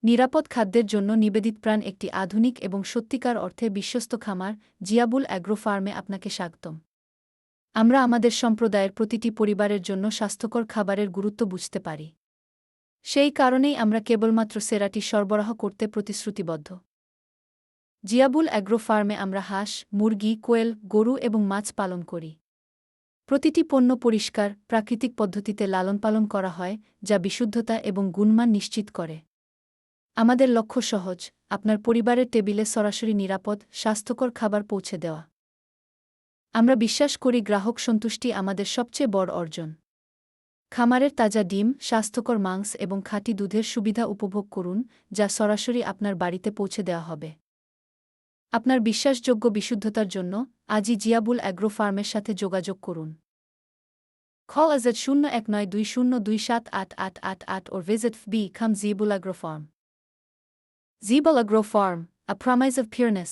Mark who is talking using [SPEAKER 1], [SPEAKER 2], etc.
[SPEAKER 1] নিরাপদ খাদ্যের জন্য নিবেদিতপ্রাণ একটি আধুনিক এবং সত্যিকার অর্থে বিশ্বস্ত খামার জিয়াবুল অ্যাগ্রো ফার্মে আপনাকে স্বাগতম। আমরা আমাদের সম্প্রদায়ের প্রতিটি পরিবারের জন্য স্বাস্থ্যকর খাবারের গুরুত্ব বুঝতে পারি। সেই কারণেই আমরা কেবলমাত্র সেরাটি সরবরাহ করতে প্রতিশ্রুতিবদ্ধ। জিয়াবুল অ্যাগ্রো ফার্মে আমরা হাঁস, মুরগি, কোয়েল, গরু এবং মাছ পালন করি। প্রতিটি পণ্য পরিষ্কার, প্রাকৃতিক পদ্ধতিতে লালনপালন করা হয়, যা বিশুদ্ধতা এবং গুণমান নিশ্চিত করে। আমাদের লক্ষ্য সহজ, আপনার পরিবারের টেবিলে সরাসরি নিরাপদ, স্বাস্থ্যকর খাবার পৌঁছে দেওয়া। আমরা বিশ্বাস করি গ্রাহক সন্তুষ্টি আমাদের সবচেয়ে বড় অর্জন। খামারের তাজা ডিম, স্বাস্থ্যকর মাংস এবং খাঁটি দুধের সুবিধা উপভোগ করুন, যা সরাসরি আপনার বাড়িতে পৌঁছে দেওয়া হবে। আপনার বিশ্বাসযোগ্য বিশুদ্ধতার জন্য আজই জিয়াবুল অ্যাগ্রো ফার্মের সাথে যোগাযোগ করুন। Call us at 019202788888 or visit Become Zebul Agro Farm. Zebul Agro Farm, a promise of pureness.